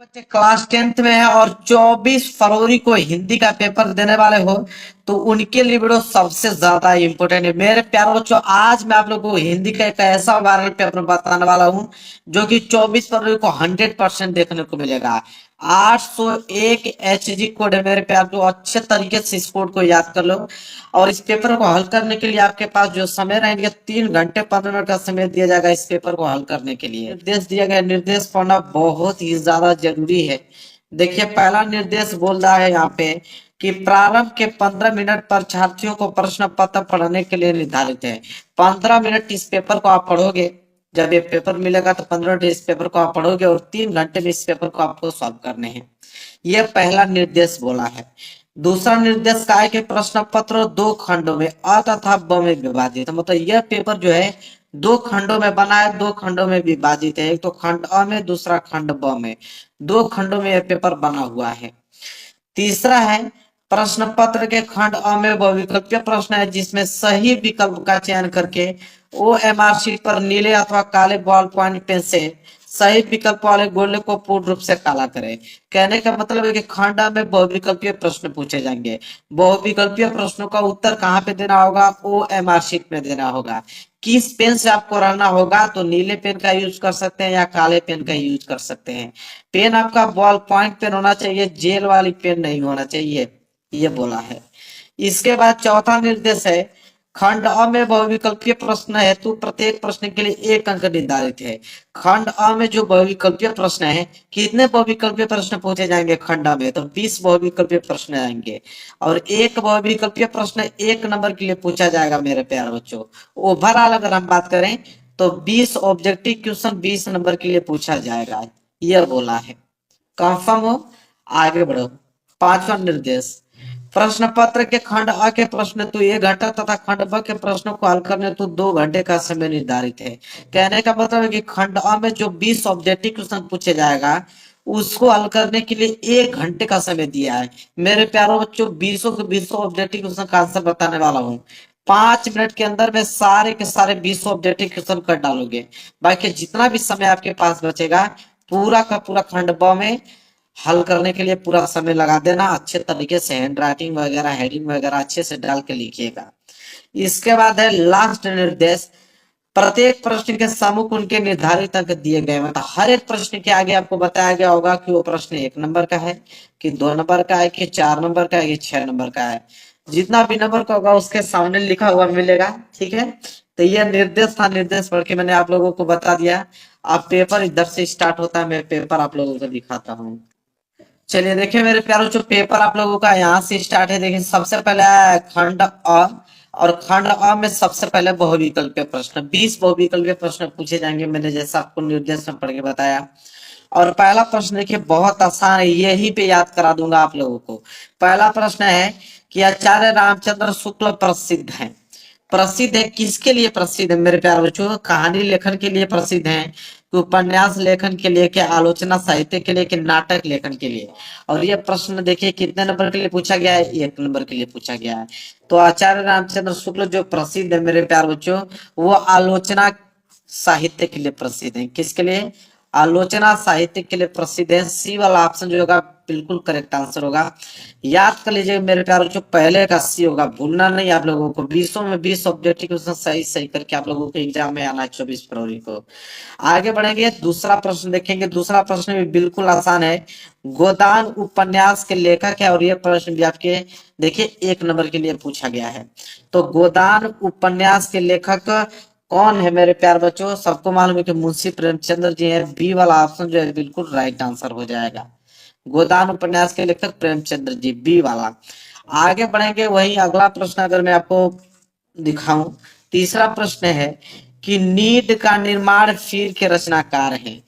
बच्चे class 10th में है और 24 फरवरी को हिंदी का पेपर देने वाले हो तो उनके लिए वीडियो सबसे ज्यादा इम्पोर्टेंट है। मेरे प्यारे बच्चों, आज मैं आप लोगों को हिंदी का एक ऐसा वायरल पेपर बताने वाला हूँ जो कि 24 फरवरी को 100% देखने को मिलेगा। 801 HG कोड है मेरे प्यार, जो अच्छे तरीके से इस कोड को याद कर लो। और इस पेपर को हल करने के लिए आपके पास जो समय रहेंगे, 3 घंटे 15 मिनट का समय दिया जाएगा इस पेपर को हल करने के लिए। निर्देश दिया गया, निर्देश पढ़ना बहुत ही ज्यादा जरूरी है। देखिए, पहला निर्देश बोल रहा है यहाँ पे कि प्रारंभ के 15 मिनट परीक्षार्थियों को प्रश्न पत्र पढ़ने के लिए निर्धारित है। 15 मिनट इस पेपर को आप पढ़ोगे। जब ये पेपर मिलेगा तो 15 मिनट इस पेपर को आप पढ़ोगे और 3 घंटे में इस पेपर को आपको सॉल्व करने हैं। यह पहला निर्देश बोला है। दूसरा निर्देश का है कि प्रश्न पत्र 2 खंडों में अ तथा ब में विभाजित है। मतलब यह पेपर जो है 2 खंडों में बना है, 2 खंडों में विभाजित है। एक तो खंड अ में, दूसरा खंड ब में। 2 खंडों में यह पेपर बना हुआ है। तीसरा है, प्रश्न पत्र के खंड अ में बहुविकल्पीय प्रश्न है जिसमें सही विकल्प का चयन करके OMR शीट पर नीले अथवा काले बॉल पॉइंट पेन से सही विकल्प वाले गोले को पूर्ण रूप से काला करें। कहने का मतलब है कि खंड अ में बहुविकल्पीय प्रश्न पूछे जाएंगे। बहुविकल्पीय प्रश्नों का उत्तर कहाँ पे देना होगा? OMR शीट में देना होगा। किस पेन से आपको रहना होगा? तो नीले पेन का यूज कर सकते हैं या काले पेन का यूज कर सकते हैं। पेन आपका बॉल पॉइंट पेन होना चाहिए, जेल वाली पेन नहीं होना चाहिए, ये बोला है। इसके बाद चौथा निर्देश है, खंड अ में बहुविकल्पीय प्रश्न हेतु प्रत्येक प्रश्न के लिए 1 अंक निर्धारित है। खंड अ में जो बहुविकल्पीय प्रश्न है, कितने बहुविकल्पीय प्रश्न पूछे जाएंगे खंड अ में? तो 20 बहुविकल्पीय प्रश्न आएंगे और एक बहुविकल्पीय प्रश्न 1 नंबर के लिए पूछा जाएगा मेरे प्यारे बच्चों। ओवरऑल अगर हम बात करें तो 20 ऑब्जेक्टिव क्वेश्चन 20 नंबर के लिए पूछा जाएगा, यह बोला है। कंफर्म हो? आगे बढ़ो। पांचवा निर्देश, प्रश्न पत्र के खंड अ के प्रश्न तो 1 घंटा तथा खंड ब के प्रश्नों को हल करने तो 2 घंटे का समय निर्धारित है। कहने का मतलब है कि खंड अ में जो 20 ऑब्जेक्टिव क्वेश्चन पूछे जाएगा उसको हल करने के लिए 1 घंटे का समय दिया है। मेरे प्यारो बच्चों, 20 के 20 ऑब्जेक्टिव क्वेश्चन का आंसर बताने वाला हूँ। 5 मिनट के अंदर में सारे के सारे 20 ऑब्जेक्टिव क्वेश्चन कर डालोगे। बाकी जितना भी समय आपके पास बचेगा पूरा का पूरा खंड ब में हल करने के लिए पूरा समय लगा देना। अच्छे तरीके से हैंड राइटिंग वगैरह, हेडिंग वगैरह अच्छे से डाल के लिखिएगा। इसके बाद है लास्ट निर्देश, प्रत्येक प्रश्न के सम्मुख उनके निर्धारित अंक दिए गए। मतलब हर एक प्रश्न के आगे आपको बताया गया होगा कि वो प्रश्न 1 नंबर का है, कि 2 नंबर का है, कि 4 नंबर का है, कि 6 नंबर का है। जितना भी नंबर का होगा उसके सामने लिखा हुआ मिलेगा। ठीक है, तो यह निर्देश था। निर्देश पढ़ के मैंने आप लोगों को बता दिया। अब पेपर इधर से स्टार्ट होता है, मैं पेपर आप लोगों को दिखाता हूँ। चलिए देखिए मेरे प्यारों, जो पेपर आप लोगों का यहाँ से स्टार्ट है। देखिए, सबसे पहले है खंड अ, और खंड अ में सबसे पहले बहुविकल्पीय प्रश्न, 20 बहुविकल्पीय प्रश्न पूछे जाएंगे, मैंने जैसा आपको निर्देश में पढ़ के बताया। और पहला प्रश्न देखिए बहुत आसान है, यही पे याद करा दूंगा आप लोगों को। पहला प्रश्न है कि आचार्य रामचंद्र शुक्ल प्रसिद्ध है। प्रसिद्ध है किसके लिए प्रसिद्ध है मेरे प्यारे बच्चों? कहानी लेखन के लिए प्रसिद्ध है, कि उपन्यास लेखन के लिए, कि आलोचना साहित्य के लिए, कि नाटक लेखन के लिए? और ये प्रश्न देखिए कितने नंबर के लिए पूछा गया है? 1 नंबर के लिए पूछा गया है। तो आचार्य रामचंद्र शुक्ल जो प्रसिद्ध है मेरे प्यारे बच्चों, वो आलोचना साहित्य के लिए प्रसिद्ध है। किसके लिए? आलोचना साहित्य के लिए प्रसिद्ध है। सी वाला ऑप्शन जो होगा बिल्कुल करेक्ट आंसर होगा। याद कर लीजिए मेरे प्यारे बच्चों, पहले का सी होगा, भूलना नहीं आप लोगों को। 20 में 20 ऑब्जेक्टिव क्वेश्चन सही सही करके आप लोगों को एग्जाम में आना है 24 फरवरी को। आगे बढ़ेंगे, दूसरा प्रश्न देखेंगे। दूसरा प्रश्न भी बिल्कुल आसान है। गोदान उपन्यास के लेखक है और यह प्रश्न भी आपके देखिए 1 नंबर के लिए पूछा गया है। तो गोदान उपन्यास के लेखक कौन है मेरे प्यार बच्चों? सबको मालूम है कि मुंशी प्रेमचंद्र जी है। बी वाला ऑप्शन जो है बिल्कुल राइट आंसर हो जाएगा। गोदान उपन्यास के लेखक प्रेमचंद्र जी, बी वाला। आगे बढ़ेंगे, वही अगला प्रश्न अगर मैं आपको दिखाऊं। तीसरा प्रश्न है कि नीड का निर्माण फिर के रचनाकार है।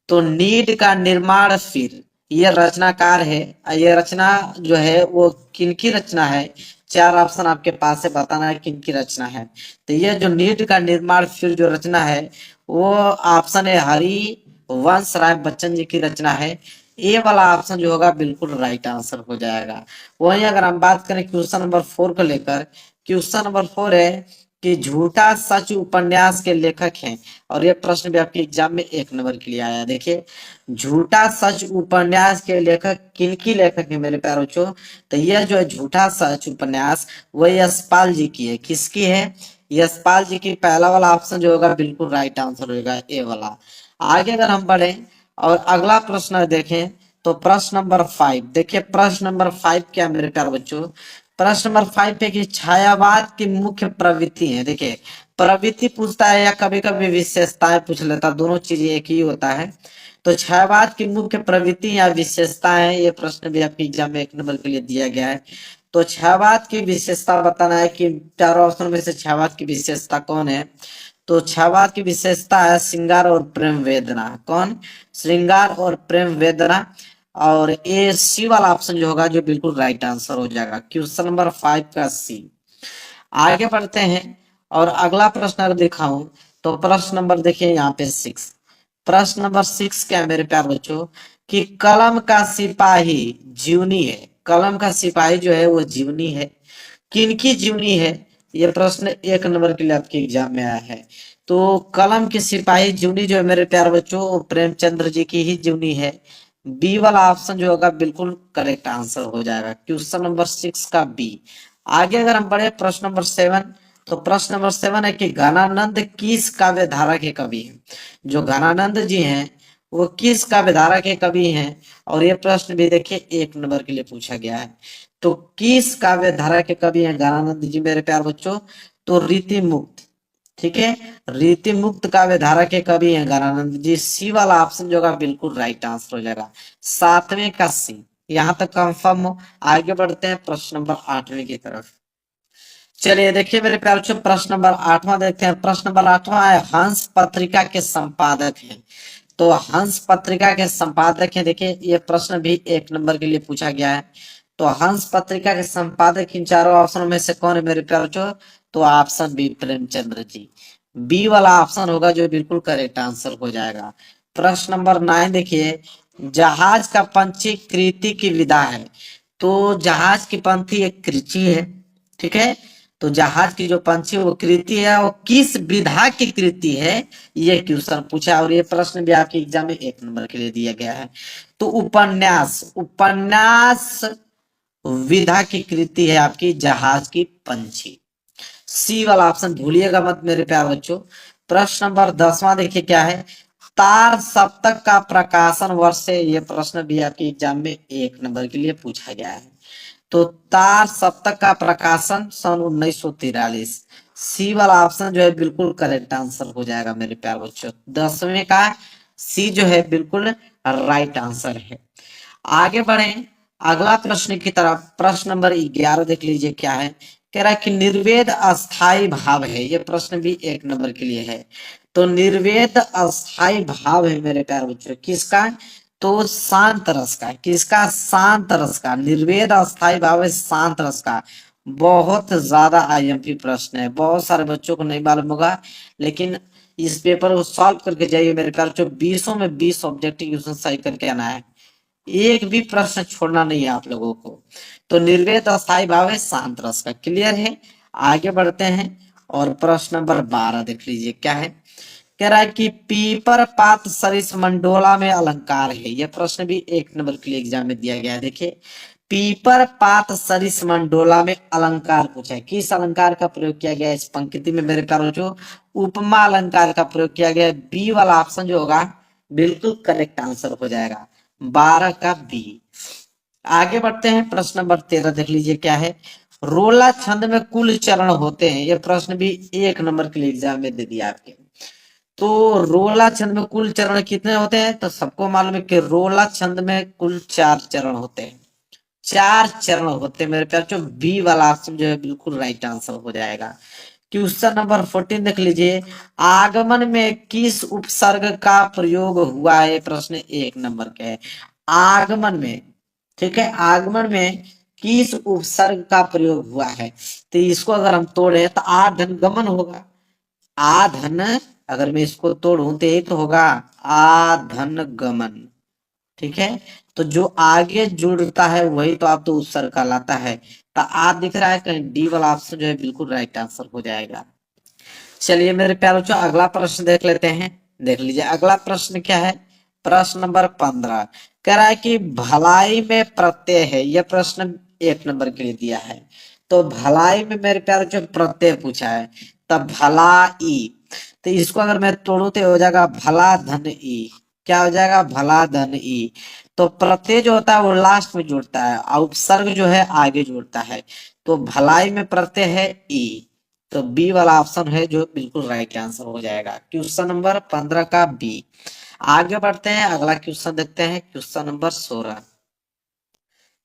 तो नीड का निर्माण फिर, ये रचनाकार है। ये रचना जो है वो किनकी रचना है? 4 ऑप्शन आपके पास है, बताना है किनकी रचना है। तो ये जो नीड का निर्माण फिर जो रचना है, वो ऑप्शन है हरि वंश राय बच्चन जी की रचना है। ए वाला ऑप्शन जो होगा बिल्कुल राइट आंसर हो जाएगा। वहीं अगर हम बात करें क्वेश्चन नंबर 4 को लेकर, क्वेश्चन नंबर 4 है कि झूठा सच उपन्यास के लेखक हैं। और ये प्रश्न भी आपके एग्जाम में 1 नंबर के लिए आया। देखिए, झूठा सच उपन्यास के लेखक किनकी लेखक है मेरे प्यारे बच्चों? तो यह जो है झूठा सच उपन्यास, वह यशपाल जी की है। किसकी है? यशपाल जी की। पहला वाला ऑप्शन जो होगा बिल्कुल राइट आंसर होगा, ए वाला। आगे अगर हम बढ़े और अगला प्रश्न देखें तो प्रश्न नंबर 5। देखिए प्रश्न नंबर 5 क्या मेरे प्यारे बच्चों? प्रश्न नंबर 5 पे कि छायावाद की मुख्य प्रवृत्ति है। देखिए, प्रवृत्ति पूछता है या कभी कभी विशेषताएं पूछ लेता, दोनों चीज एक ही होता है। तो छायावाद की मुख्य प्रवृत्ति या विशेषताएं, ये प्रश्न भी आपके एग्जाम में 1 नंबर के लिए दिया गया है। तो छायावाद की विशेषता बताना है कि चारों ऑप्शन में से छायावाद की विशेषता कौन है? तो छायावाद की विशेषता है श्रृंगार और प्रेम वेदना। कौन? श्रृंगार और प्रेम वेदना। और ए सी वाला ऑप्शन जो होगा जो बिल्कुल राइट आंसर हो जाएगा, क्वेश्चन नंबर 5 का सी। आगे बढ़ते हैं और अगला प्रश्न अगर दिखाऊं तो प्रश्न नंबर देखिए यहाँ पे 6। प्रश्न नंबर 6 क्या है मेरे प्यार बच्चों? कि कलम का सिपाही जीवनी है। कलम का सिपाही जो है वो जीवनी है। किनकी जीवनी है? ये प्रश्न 1 नंबर के लिए आपके एग्जाम में आया है। तो कलम के सिपाही जीवनी जो है मेरे प्यार बच्चों, वो प्रेमचंद्र जी की ही जीवनी है। बी वाला ऑप्शन जो होगा बिल्कुल करेक्ट आंसर हो जाएगा, क्वेश्चन नंबर 6 का बी। आगे अगर हम बढ़े प्रश्न नंबर 7, तो प्रश्न नंबर 7 है कि घनानंद किस काव्य धारा के कवि हैं? जो घनानंद जी हैं वो किस काव्य धारा के कवि हैं? और ये प्रश्न भी देखिए 1 नंबर के लिए पूछा गया है। तो किस काव्य धारा के कवि हैं ज्ञानानंद जी मेरे प्यार बच्चों? तो रीति मुक्त। ठीक है, रीति मुक्त काव्य धारा के कवि हैं ज्ञानानंद जी। सी वाला ऑप्शन जो होगा बिल्कुल राइट आंसर हो जाएगा, 7वें का सी। यहां तक कंफर्म हो। आगे बढ़ते हैं प्रश्न नंबर 8वें की तरफ। चलिए देखिए मेरे प्यार बच्चों, प्रश्न नंबर 8वां देखते हैं। प्रश्न नंबर 8वां है, हंस पत्रिका के संपादक हैं। तो हंस पत्रिका के संपादक हैं। देखिए ये प्रश्न भी 1 नंबर के लिए पूछा गया है। तो हंस पत्रिका के संपादक इन चारों ऑप्शनों में से कौन है मेरे प्यारे बच्चों? तो option B Premchandra ji. B वाला ऑप्शन होगा जो बिल्कुल करेक्ट आंसर हो जाएगा। प्रश्न नंबर 9 देखिए, जहाज का पंछी कृति की विधा है। तो जहाज की पंछी एक कृति है। ठीक है, तो जहाज की जो पंछी वो कृति है, वो किस विधा की कृति है, ये क्वेश्चन पूछा। और ये प्रश्न भी आपके एग्जाम में 1 नंबर के लिए दिया गया है। तो उपन्यास, उपन्यास विधा की कृति है आपकी जहाज की पंछी। सी वाला ऑप्शन भूलिएगा मत मेरे प्यारे बच्चों। प्रश्न नंबर 10वां देखिए क्या है, तार सप्तक का प्रकाशन वर्ष है। ये प्रश्न भी आपके एग्जाम में 1 नंबर के लिए पूछा गया है। तो तार सप्तक का प्रकाशन सन 1943। सी वाला ऑप्शन जो है बिल्कुल करेक्ट आंसर हो जाएगा मेरे प्यारे बच्चों। 10वें का सी जो है बिल्कुल राइट आंसर है। आगे बढ़े अगला प्रश्न की तरफ। प्रश्न नंबर 11 देख लीजिए क्या है। कह रहा है कि निर्वेद अस्थाई भाव है। ये प्रश्न भी 1 नंबर के लिए है। तो निर्वेद अस्थाई भाव है मेरे प्यारे बच्चों, किसका? तो शांत रस का। किसका? शांत रस का। निर्वेद अस्थाई भाव है शांत रस का। बहुत ज्यादा आईएमपी प्रश्न है, बहुत सारे बच्चों को नहीं मालूम होगा, लेकिन इस पेपर को सॉल्व करके जाइए मेरे प्यारे बच्चों। 20 में 20 ऑब्जेक्टिव क्वेश्चन सही करके आना है, एक भी प्रश्न छोड़ना नहीं है आप लोगों को। तो निर्वेद अस्थाई भाव है शांत रस का। क्लियर है? आगे बढ़ते हैं और प्रश्न नंबर 12 देख लीजिए क्या है। कह रहा है कि पीपर पात सरिस मंडोला में अलंकार है। यह प्रश्न भी 1 नंबर के लिए एग्जाम में दिया गया है। देखिए, पीपर पात सरिस मंडोला में अलंकार पूछा है। किस अलंकार का प्रयोग किया गया है इस पंक्ति में मेरे प्यारे बच्चों? उपमा अलंकार का प्रयोग किया गया है। बी वाला ऑप्शन जो होगा बिल्कुल करेक्ट आंसर हो जाएगा, 12 का बी। आगे बढ़ते हैं प्रश्न नंबर 13 देख लीजिए क्या है। रोला छंद में कुल चरण होते हैं। यह प्रश्न भी 1 नंबर के लिए एग्जाम में दे दिया आपके। तो रोला छंद में कुल चरण कितने होते हैं? तो सबको मालूम है कि रोला छंद में कुल 4 चरण होते हैं। 4 चरण होते हैं मेरे प्यार। जो बी वाला ऑप्शन जो है बिल्कुल राइट आंसर हो जाएगा। क्वेश्चन नंबर 14 देख लीजिए, आगमन में किस उपसर्ग का प्रयोग हुआ है? प्रश्न 1 नंबर के है। आगमन में, ठीक है, आगमन में किस उपसर्ग का प्रयोग हुआ है? तो इसको अगर हम तोड़े तो आ धन गमन होगा। आ धन, अगर मैं इसको तोड़ूं तो यही तो होगा, आ धन गमन। ठीक है, तो जो आगे जुड़ता है वही तो आप तो उपसर्ग कहलाता है। तो आ दिख रहा है कहीं? डी वाला ऑप्शन जो है बिल्कुल राइट आंसर हो जाएगा। चलिए मेरे प्यारों बच्चों, अगला प्रश्न देख लेते हैं। देख लीजिए अगला प्रश्न क्या है। प्रश्न नंबर 15 कह रहा है कि भलाई में प्रत्यय है। यह प्रश्न 1 नंबर के लिए दिया है। तो भलाई में मेरे प्यारों बच्चों प्रत्यय पूछा है। तब भलाई, तो इसको अगर मैं तोड़ू तो हो जाएगा भला धन ई। क्या हो जाएगा? भला धन ई। तो प्रत्यय जो होता है वो लास्ट में जुड़ता है और उपसर्ग जो है आगे जुड़ता है। तो भलाई में प्रत्यय है ई। तो बी वाला ऑप्शन है जो बिल्कुल राइट आंसर हो जाएगा। क्वेश्चन नंबर 15 का बी। आगे बढ़ते हैं, अगला क्वेश्चन देखते हैं। Question number 16।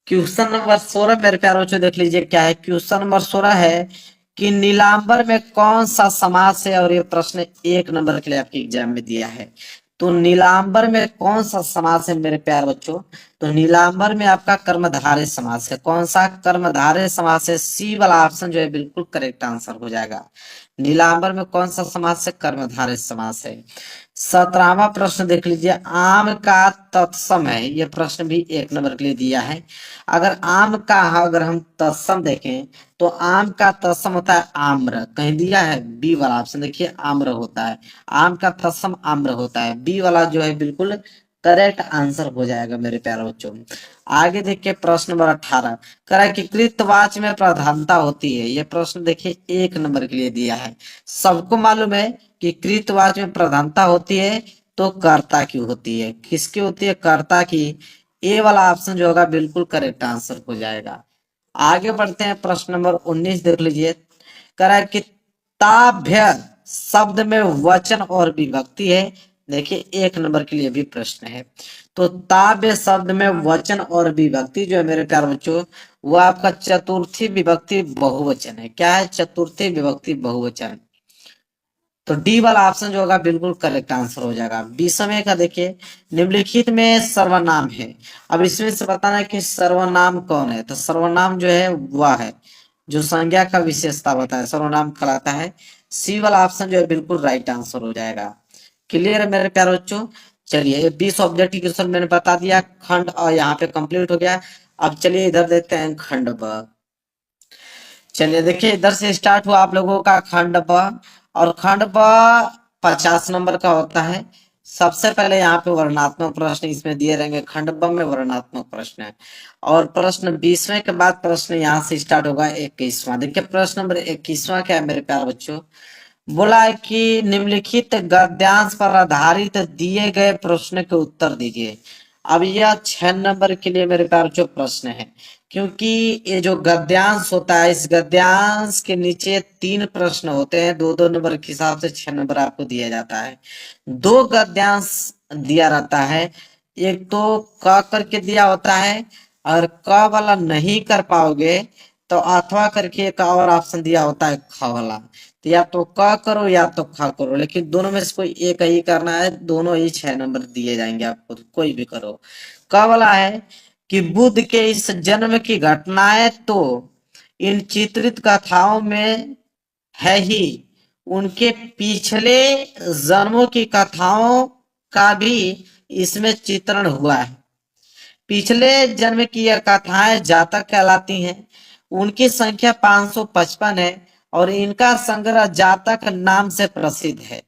क्वेश्चन नंबर 16 मेरे प्यारे बच्चों देख लीजिए क्या है। क्वेश्चन नंबर 16 है कि नीलांबर में कौन सा समास है, और ये प्रश्न 1 नंबर के लिए आपके एग्जाम में दिया है। तो नीलांबर में कौन सा समास है मेरे प्यारे बच्चों? तो नीलांबर में आपका कर्मधारय समास है। कौन सा कर्मधारय समास है? सी वाला ऑप्शन जो है बिल्कुल करेक्ट आंसर हो जाएगा। नीलांबर में कौन सा समास है? कर्मधारय समास है। 17वां प्रश्न देख लीजिए। आम का तत्सम है। यह प्रश्न भी 1 नंबर के लिए दिया है। अगर आम का अगर हम तत्सम देखें तो आम का तत्सम होता है आम्र। कहीं दिया है? बी वाला ऑप्शन देखिए, आम्र होता है। आम का तत्सम आम्र होता है। बी वाला जो है बिल्कुल करेक्ट आंसर हो जाएगा मेरे प्यारे बच्चों। आगे देखिए प्रश्न नंबर 18 कह रहा है कि कृतवाच में प्रधानता होती है। यह प्रश्न देखिए 1 नंबर के लिए दिया है। सबको मालूम है कि कृतवाच में प्रधानता होती है, तो कर्ता की होती है। किसकी होती है? कर्ता की। ए वाला ऑप्शन जो होगा बिल्कुल करेक्ट आंसर हो जाएगा। आगे बढ़ते हैं, प्रश्न नंबर 19 देख लीजिए। कह रहा है कि ताभ्य शब्द में वचन और विभक्ति है। देखिए 1 नंबर के लिए भी प्रश्न है। तो ताभ्य शब्द में वचन और विभक्ति जो है मेरे प्यारे बच्चों, वो आपका चतुर्थी विभक्ति बहुवचन है। क्या है? चतुर्थी विभक्ति बहुवचन। तो डी वाला ऑप्शन जो होगा बिल्कुल करेक्ट आंसर हो जाएगा। 20वें का देखिए, निम्नलिखित में सर्वनाम है। अब इसमें से बताना है कि सर्वनाम कौन है। तो सर्वनाम जो है वह है जो संज्ञा का विशेषता बताए, सर्वनाम कहलाता है। सी वाला ऑप्शन जो है बिल्कुल राइट आंसर हो जाएगा। क्लियर है मेरे प्यारे बच्चों? चलिए 20 ऑब्जेक्टिव क्वेश्चन मैंने बता दिया। खंड और यहाँ पे कंप्लीट हो गया। अब चलिए इधर देखते हैं खंड ब। चलिए देखिए इधर से स्टार्ट हुआ आप लोगों का खंड ब। और खंड ब 50 नंबर का होता है। सबसे पहले यहाँ पे वर्णात्मक प्रश्न इसमें दिए रहेंगे। खंड ब में वर्णात्मक प्रश्न है। और प्रश्न 20वें के बाद प्रश्न यहाँ से स्टार्ट होगा 21वां। देखिए प्रश्न नंबर 21वां क्या है मेरे प्यारे बच्चों। बोला है कि निम्नलिखित गद्यांश पर आधारित दिए गए प्रश्न के उत्तर दीजिए। अब यह 6 नंबर के लिए मेरे प्यारे बच्चों प्रश्न है। क्योंकि ये जो गद्यांश होता है, इस गद्यांश के नीचे 3 प्रश्न होते हैं। 2-2 नंबर के हिसाब से 6 नंबर आपको दिया जाता है। 2 गद्यांश दिया रहता है। एक तो क करके दिया होता है, और क वाला नहीं कर पाओगे तो अथवा करके एक और ऑप्शन दिया होता है ख वाला। तो या तो क करो या तो ख करो, लेकिन दोनों में से कोई एक ही करना है। दोनों ही 6 नंबर दिए जाएंगे आपको, तो कोई भी करो। क वाला है कि बुद्ध के इस जन्म की घटनाएं तो इन चित्रित कथाओं में है ही, उनके पिछले जन्मों की कथाओं का भी इसमें चित्रण हुआ है। पिछले जन्म की यह कथाएं जातक कहलाती हैं। उनकी संख्या 555 है और इनका संग्रह जातक नाम से प्रसिद्ध है,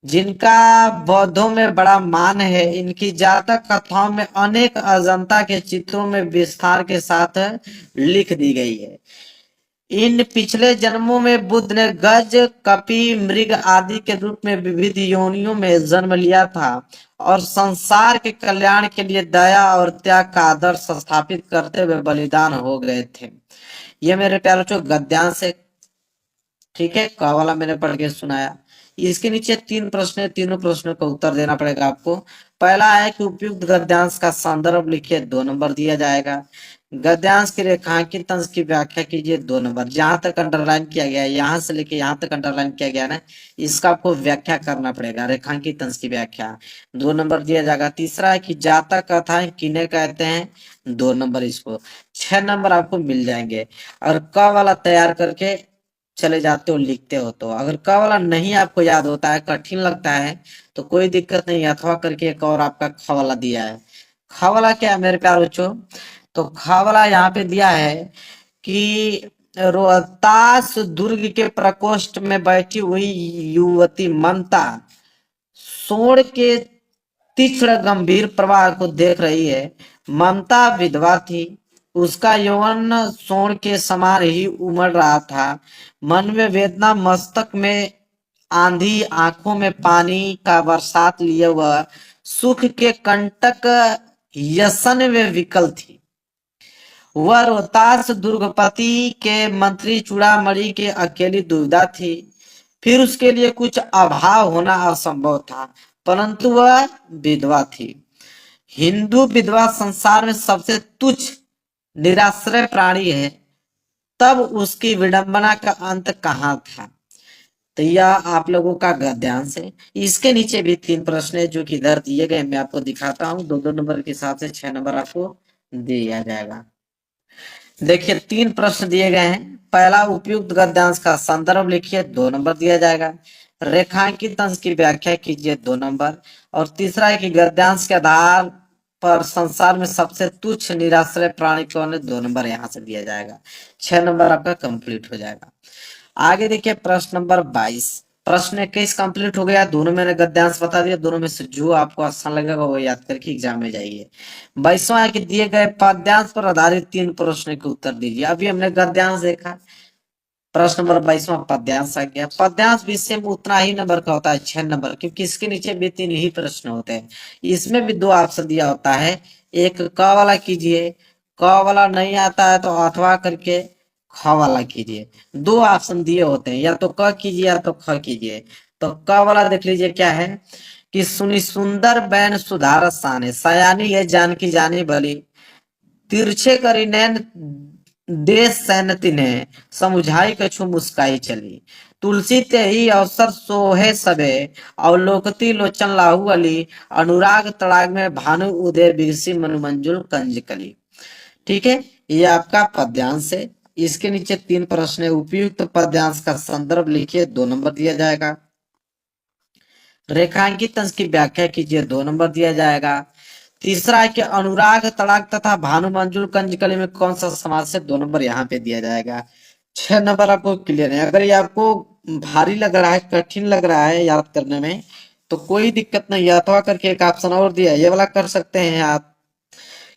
जिनका बौद्धों में बड़ा मान है। इनकी जातक कथाओं में अनेक अजंता के चित्रों में विस्तार के साथ लिख दी गई है। इन पिछले जन्मों में बुद्ध ने गज, कपि, मृग आदि के रूप में विविध योनियों में जन्म लिया था और संसार के कल्याण के लिए दया और त्याग का आदर्श स्थापित करते हुए बलिदान हो गए थे। ये मेरे प्यारे बच्चों गद्यांश है। ठीक है, क वाला मैंने पढ़ के सुनाया। इसके नीचे 3 प्रश्न है। तीनों प्रश्नों का उत्तर देना पड़ेगा आपको। पहला है कि उपयुक्त गद्यांश का संदर्भ लिखिए, 2 नंबर दिया जाएगा। गद्यांश के रेखांकित अंश की व्याख्या कीजिए, 2 नंबर। जहां तक अंडरलाइन किया गया है, यहां से लेके यहां तक अंडरलाइन किया गया ना, इसका आपको व्याख्या करना पड़ेगा। रेखांकित अंश की व्याख्या 2 नंबर दिया जाएगा। तीसरा है कि जातक कथाएं किन्हें कहते हैं, 2 नंबर। इसको 6 नंबर आपको मिल जाएंगे। और क वाला तैयार करके चले जाते हो, लिखते हो। तो अगर क वाला नहीं आपको याद होता है, कठिन लगता है, तो कोई दिक्कत नहीं। अथवा करके एक और आपका ख वाला दिया है। ख वाला क्या है मेरे प्यारे बच्चों? तो ख वाला यहाँ पे दिया है कि रोहतास दुर्ग के प्रकोष्ठ में बैठी हुई युवती ममता सोण के तीक्ष्ण गंभीर प्रवाह को देख रही है। ममता विधवा थी। उसका यौवन सोण के समान ही उमड़ रहा था। मन में वेदना, मस्तक में आंधी, आंखों में पानी का बरसात लिए वह सुख के कंटक व्यसन में विकल थी। वह रोहतास दुर्गपति के मंत्री चूड़ामणि के अकेली दुविधा थी। फिर उसके लिए कुछ अभाव होना असंभव था, परंतु वह विधवा थी। हिंदू विधवा संसार में सबसे तुच्छ निराश्रय प्राणी है। तब उसकी विडंबना का अंत कहाँ था? तो यह आप लोगों का गद्यांश है। इसके नीचे भी 3 प्रश्न है जो कि इधर दिए गए, मैं आपको दिखाता हूँ। 2-2 नंबर के हिसाब से 6 नंबर आपको दिया जाएगा। देखिए 3 प्रश्न दिए गए हैं। पहला, उपयुक्त गद्यांश का संदर्भ लिखिए, 2 नंबर दिया जाएगा। रेखांकित अंश की व्याख्या कीजिए, 2 नंबर। और तीसरा है कि गद्यांश के आधार पर संसार में सबसे तुच्छ निराश्रय प्राणी कौन है, 2 नंबर यहाँ से दिया जाएगा। 6 नंबर आपका कंप्लीट हो जाएगा। आगे देखिए प्रश्न नंबर 22। प्रश्न 21 कंप्लीट हो गया। दोनों मैंने गद्यांश बता दिया। दोनों में से जो आपको आसान लगेगा वो याद करके एग्जाम में जाइए। 22वां है कि दिए गए पद्यांश पर आधारित 3 प्रश्न के उत्तर दीजिए। अभी हमने गद्यांश देखा। प्रश्न नंबर 22वां पद्यांश आ गया। पद्यांश विषय में उतना ही नंबर का होता है, 6 नंबर, क्योंकि इसके नीचे भी 3 ही प्रश्न होते हैं। इसमें भी 2 ऑप्शन दिया होता है। एक क वाला कीजिए, क वाला नहीं आता है तो अथवा करके ख वाला कीजिए। 2 ऑप्शन दिए होते हैं, या तो क कीजिए या तो ख कीजिए। तो क वाला देख लीजिए क्या है कि सुनी सुंदर बैन सुधार साने, सयानी है जानकी जानी भली, तिरछे करी नैन देश सैनती ने, समुझाई कछु मुस्काई चली, तुलसी ते ही अवसर सोहे सबे, अवलोकती लोचन लाहू अली, अनुराग तड़ाग में भानु उदय बिरसी मनुमंजुल कंज कली। ठीक है, ये आपका पद्यांश है। इसके नीचे 3 प्रश्न है। उपयुक्त पद्यांश का संदर्भ लिखिए, 2 नंबर दिया जाएगा। रेखांकित अंश की व्याख्या कीजिए, 2 नंबर दिया जाएगा। तीसरा है कि अनुराग तड़ाग तथा भानु मंजुल कंजकली में कौन सा समास है, 2 नंबर यहाँ पे दिया जाएगा। 6 नंबर आपको क्लियर है। अगर ये आपको भारी लग रहा है, कठिन लग रहा है याद करने में, तो कोई दिक्कत नहीं है। अथवा करके एक ऑप्शन और दिया है, ये वाला कर सकते हैं आप,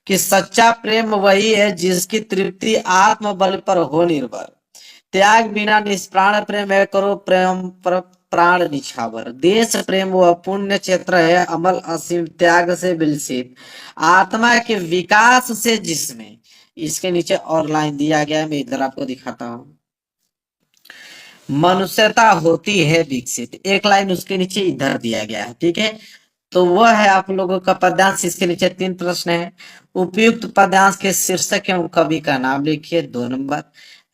कि सच्चा प्रेम वही है जिसकी तृप्ति आत्म बल पर हो निर्भर, त्याग बिना निष्प्राण प्रेम है, करो प्रेम पर प्राण निछावर, देश प्रेम वह पुण्य क्षेत्र है अमल असीम, त्याग से विलसित, आत्मा के विकास से जिसमें। इसके नीचे और लाइन दिया गया है, मैं इधर आपको दिखाता हूँ। मनुष्यता होती है विकसित, एक लाइन उसके नीचे इधर दिया गया है। ठीक है, तो वह है आप लोगों का पद्यांश। इसके नीचे 3 प्रश्न है। उपयुक्त पद्यांश के शीर्षक एवं कवि का नाम लिखिए, 2 नंबर।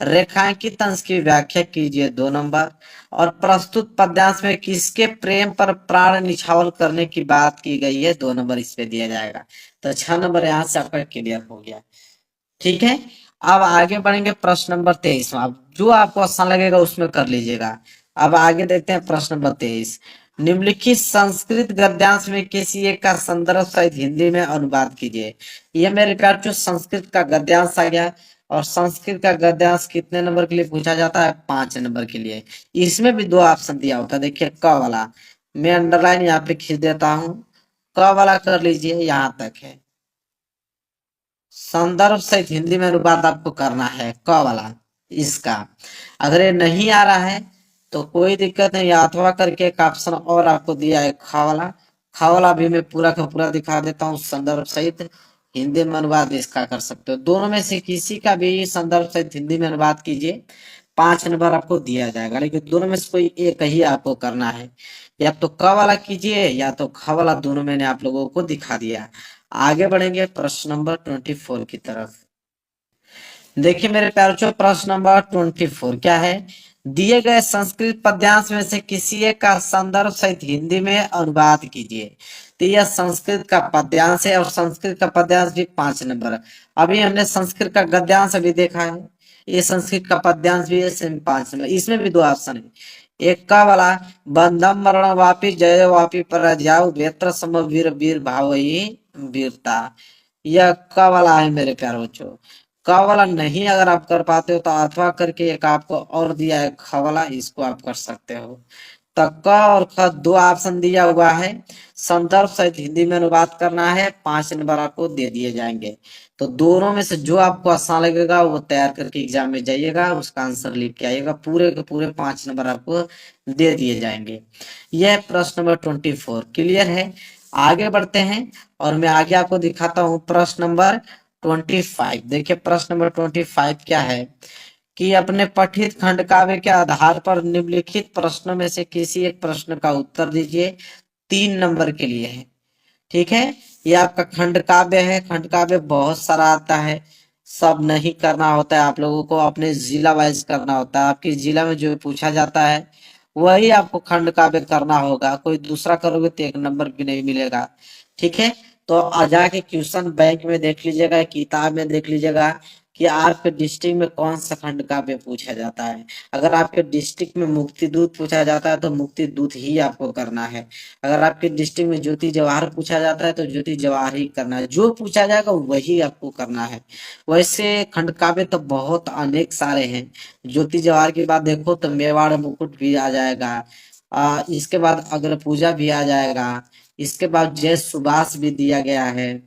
रेखांकित अंश की व्याख्या कीजिए, 2 नंबर। और प्रस्तुत पद्यांश में किसके प्रेम पर प्राण निछावर करने की बात की गई है, 2 नंबर इस पे दिया जाएगा। तो 6 नंबर यहाँ से आपका क्लियर हो गया। ठीक है, अब आगे बढ़ेंगे प्रश्न नंबर 23। जो आपको आसान लगेगा उसमें कर लीजिएगा। अब आगे देखते हैं प्रश्न नंबर 23। निम्नलिखित संस्कृत गद्यांश में किसी एक का संदर्भ सहित हिंदी में अनुवाद कीजिए। यह मेरे प्यार जो संस्कृत का गद्यांश आ गया। और संस्कृत का गद्यांश कितने नंबर के लिए पूछा जाता है, 5 नंबर के लिए। इसमें भी 2 ऑप्शन दिया होता है। देखिए क वाला, मैं अंडरलाइन यहाँ पे खींच देता हूँ, क वाला कर लीजिए, यहाँ तक है। संदर्भ सहित हिंदी में अनुवाद आपको करना है, क वाला इसका। अगर ये नहीं आ रहा है तो कोई दिक्कत नहीं, अथवा करके एक ऑप्शन और आपको दिया है, ख वाला। ख वाला भी मैं पूरा का पूरा दिखा देता हूँ, संदर्भ सहित हिंदी में अनुवाद इसका कर सकते हो। दोनों में से किसी का भी संदर्भ सहित हिंदी में अनुवाद कीजिए, 5 नंबर आपको दिया जाएगा। लेकिन दोनों में से कोई एक ही आपको करना है, या तो क वाला कीजिए या तो ख वाला। दोनों मैंने आप लोगों को दिखा दिया। आगे बढ़ेंगे प्रश्न नंबर 24 की तरफ। देखिए मेरे प्यारों, प्रश्न नंबर 24 क्या है, दिए गए संस्कृत पद्यांश में से किसी एक का संदर्भ सहित हिंदी में अनुवाद कीजिए। तो यह संस्कृत का पद्यांश है और संस्कृत का पद्यांश भी 5 नंबर। अभी हमने संस्कृत का गद्यांश अभी देखा है, ये संस्कृत का पद्यांश भी है, 5 नंबर। इसमें भी 2 ऑप्शन है। एक का वाला, बंधम मरण वापी जय वापी पर जाओ वेत्र सम वीर वीर भाव वीरता, यह का वाला है मेरे प्यारे बच्चों। क वाला नहीं अगर आप कर पाते हो तो अथवा करके एक आपको और दिया है ख वाला, इसको आप कर सकते हो। तो क और ख दो ऑप्शन दिया हुआ है। संदर्भ सहित हिंदी में अनुवाद करना है, 5 नंबर आपको दे दिए जाएंगे। तो दोनों में से जो आपको आसान लगेगा वो तैयार करके एग्जाम में जाइएगा, उसका आंसर लिख के आइएगा। पूरे के पूरे 5 नंबर आपको दे दिए जाएंगे। यह प्रश्न नंबर 24 क्लियर है। आगे बढ़ते हैं और मैं आगे आपको दिखाता हूँ प्रश्न नंबर 25। देखिए प्रश्न नंबर 25 क्या है कि अपने पठित खंड काव्य के आधार पर निम्नलिखित प्रश्नों में से किसी एक प्रश्न का उत्तर दीजिए। 3 नंबर के लिए है। ठीक है, ये आपका खंड काव्य है। खंड काव्य बहुत सारा आता है, सब नहीं करना होता है, आप लोगों को अपने जिला वाइज करना होता है। आपके जिला में जो पूछा जाता है वही आपको खंड काव्य करना होगा। कोई दूसरा करोगे तो 1 नंबर भी नहीं मिलेगा। ठीक है, तो जाके क्वेश्चन बैंक में देख लीजिएगा, किताब में देख लीजिएगा कि आपके डिस्ट्रिक्ट में कौन सा खंड काव्य पूछा जाता है। अगर आपके डिस्ट्रिक्ट में मुक्ति दूत पूछा जाता है तो मुक्ति दूत ही आपको करना है। अगर आपके डिस्ट्रिक्ट में ज्योति जवाहर पूछा जाता है तो ज्योति जवाहर ही करना है। जो पूछा जाएगा वही आपको करना है। वैसे खंड काव्य तो बहुत अनेक सारे हैं। ज्योति जवाहर की बात देखो तो मेवाड़ मुकुट भी आ जाएगा। इसके बाद अग्र पूजा भी आ जाएगा। इसके बाद जय सुभाष भी दिया गया है।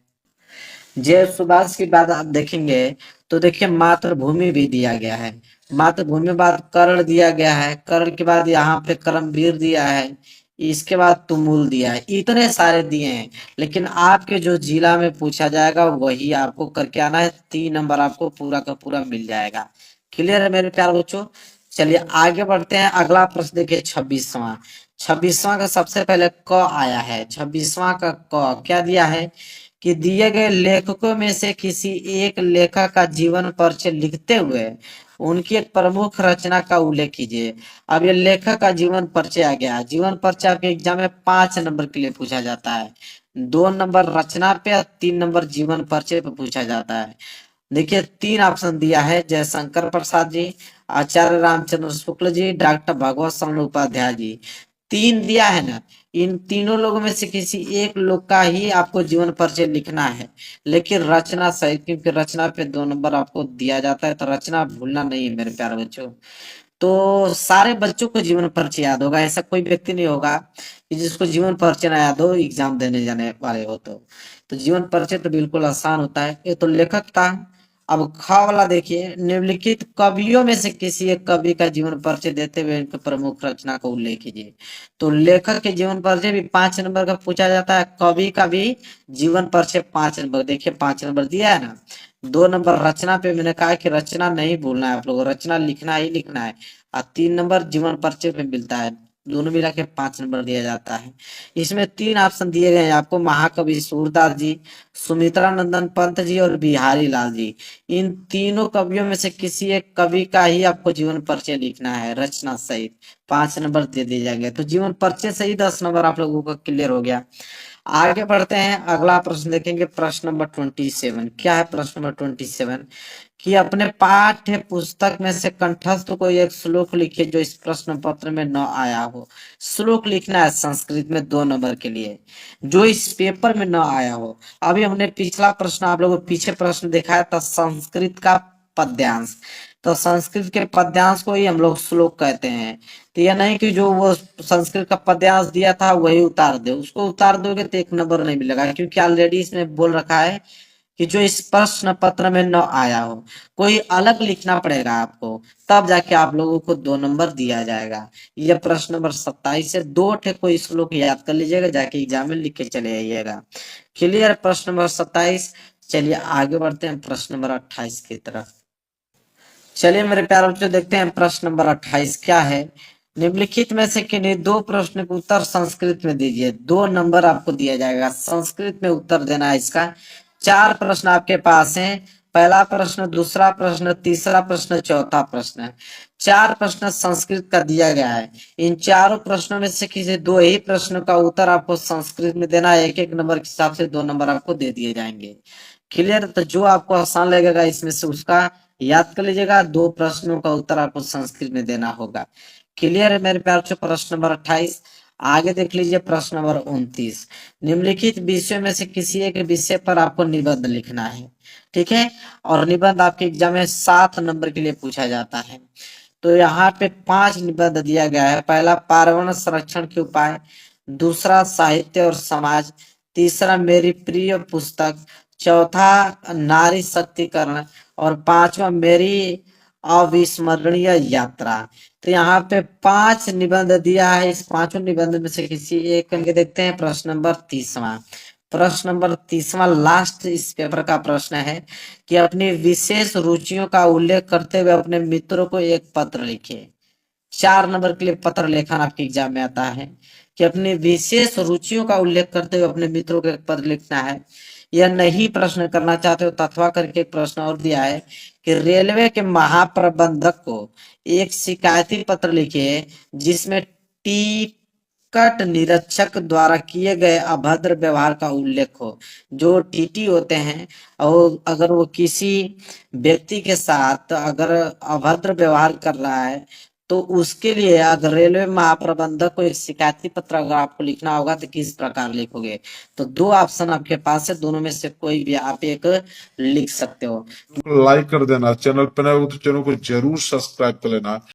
जय सुभाष की बात आप देखेंगे तो देखिए मातृभूमि भी दिया गया है। मातृभूमि बाद कर्ण दिया गया है। कर्ण के बाद यहाँ पे कर्मवीर दिया है। इसके बाद तुमुल दिया है। इतने सारे दिए हैं, लेकिन आपके जो जिला में पूछा जाएगा वही आपको करके आना है। 3 नंबर आपको पूरा का पूरा मिल जाएगा। क्लियर है मेरे प्यारे बच्चों। चलिए आगे बढ़ते हैं। अगला प्रश्न देखिए 26वां। 26वां का सबसे पहले क आया है। 26वां का क क्या दिया है कि दिए गए लेखकों में से किसी एक लेखक का जीवन परिचय लिखते हुए उनकी एक प्रमुख रचना का उल्लेख कीजिए। अब ये लेखक का जीवन परिचय आ गया। जीवन परिचय आपके एग्जाम में 5 नंबर के लिए पूछा जाता है। 2 नंबर रचना पे और 3 नंबर जीवन परिचय पे पूछा जाता है। देखिए 3 ऑप्शन दिया है, जयशंकर प्रसाद जी, आचार्य रामचंद्र शुक्ल जी, डॉक्टर भगवत शरण उपाध्याय जी। 3 दिया है ना, इन तीनों लोगों में से किसी एक लोग का ही आपको जीवन परिचय लिखना है, लेकिन रचना सहित, क्योंकि रचना पे 2 नंबर आपको दिया जाता है। तो रचना भूलना नहीं है मेरे प्यारे बच्चों। तो सारे बच्चों को जीवन परिचय याद होगा, ऐसा कोई व्यक्ति नहीं होगा कि जिसको जीवन परिचय ना याद हो एग्जाम देने जाने वाले हो। तो जीवन परिचय तो बिल्कुल आसान होता है। ये तो लेखक था। अब ख वाला देखिए, निम्नलिखित कवियों में से किसी एक कवि का जीवन परिचय देते हुए इनके प्रमुख रचना का उल्लेख कीजिए। तो लेखक के जीवन परिचय भी 5 नंबर का पूछा जाता है। कवि का भी जीवन परिचय 5 नंबर। देखिए 5 नंबर दिया है ना। 2 नंबर रचना पे मैंने कहा कि रचना नहीं भूलना है आप लोगों को, रचना लिखना ही लिखना है। और 3 नंबर जीवन परिचय पे मिलता है। दोनों मिला के 5 नंबर दिया जाता है। इसमें 3 ऑप्शन दिए गए हैं आपको, महाकवि सूरदास जी, सुमित्रा नंदन पंत जी और बिहारी लाल जी। इन तीनों कवियों में से किसी एक कवि का ही आपको जीवन परिचय लिखना है रचना सहित। 5 नंबर दे दिए जाएंगे। तो जीवन परिचय से ही 10 नंबर आप लोगों का क्लियर हो गया। आगे बढ़ते हैं, अगला प्रश्न देखेंगे। प्रश्न नंबर 27 क्या है। प्रश्न नंबर 27 कि अपने पाठ्य पुस्तक में से कंठस्थ कोई एक श्लोक लिखिए जो इस प्रश्न पत्र में न आया हो। श्लोक लिखना है संस्कृत में 2 नंबर के लिए, जो इस पेपर में न आया हो। अभी हमने पिछला प्रश्न आप लोगों को पीछे प्रश्न दिखाया था संस्कृत का पद्यांश। तो संस्कृत के पद्यांश को ही हम लोग श्लोक कहते हैं। तो यह नहीं कि जो वो संस्कृत का पद्यांश दिया था वही उतार दे, उसको उतार दोगे तो 1 नंबर नहीं मिलेगा, क्योंकि ऑलरेडी इसमें बोल रखा है कि जो इस प्रश्न पत्र में न आया हो, कोई अलग लिखना पड़ेगा आपको, तब जाके आप लोगों को 2 नंबर दिया जाएगा। यह प्रश्न नंबर 27 से 2 ठे कोई श्लोक याद कर लीजिएगा, जाके एग्जाम में लिख के चले आइएगा। क्लियर प्रश्न नंबर 27। चलिए आगे बढ़ते हैं प्रश्न नंबर 28 की तरफ। चलिए मेरे प्यारे बच्चों देखते हैं प्रश्न नंबर 28 क्या है। निम्नलिखित में से किन्हीं 2 प्रश्न के उत्तर संस्कृत में दीजिए। 2 नंबर आपको दिया जाएगा, संस्कृत में उत्तर देना है इसका। 4 प्रश्न आपके पास हैं। पहला प्रश्न, दूसरा प्रश्न, तीसरा प्रश्न, चौथा प्रश्न। 4 प्रश्न संस्कृत का दिया गया है। इन चारों प्रश्नों में से किसी 2 ही प्रश्न का उत्तर आपको संस्कृत में देना है। 1-1 नंबर के हिसाब से 2 नंबर आपको दे दिए जाएंगे। क्लियर। तो जो आपको आसान लगेगा इसमें से उसका याद कर लीजिएगा। 2 प्रश्नों का उत्तर आपको संस्कृत में देना होगा। क्लियर है मेरे प्यार से। प्रश्न नंबर 28। आगे देख लीजिए प्रश्न नंबर 29। निम्नलिखित विषयों में से किसी एक विषय पर आपको निबंध लिखना है, ठीक है। और निबंध आपके एग्जाम में 7 नंबर के लिए पूछा जाता है। तो यहाँ पे 5 निबंध दिया गया है। पहला पर्यावरण संरक्षण के उपाय, दूसरा साहित्य और समाज, तीसरा मेरी प्रिय पुस्तक, चौथा नारी शक्तिकरण और पांचवा मेरी अविस्मरणीय यात्रा। तो यहाँ पे 5 निबंध दिया है। इस पांचों निबंध में से किसी एक करके देखते हैं। प्रश्न नंबर 30वां। प्रश्न नंबर 30वां लास्ट इस पेपर का प्रश्न है कि अपनी विशेष रुचियों का उल्लेख करते हुए अपने मित्रों को एक पत्र लिखे। 4 नंबर के लिए पत्र लेखन आपके एग्जाम में आता है कि अपनी विशेष रुचियों का उल्लेख करते हुए अपने मित्रों को एक पत्र लिखना है। या नहीं प्रश्न करना चाहते हो तो अथवा करके एक प्रश्न और दिया है कि रेलवे के महाप्रबंधक को एक शिकायती पत्र लिखिए जिसमें टिकट निरीक्षक द्वारा किए गए अभद्र व्यवहार का उल्लेख हो। जो टीटी होते हैं और अगर वो किसी व्यक्ति के साथ अगर अभद्र व्यवहार कर रहा है तो उसके लिए अगर रेलवे महाप्रबंधक को एक शिकायती पत्र अगर आपको लिखना होगा तो किस प्रकार लिखोगे। तो 2 ऑप्शन आपके पास है, दोनों में से कोई भी आप एक लिख सकते हो। लाइक कर देना, चैनल पे नए हो तो चैनल को जरूर सब्सक्राइब कर लेना।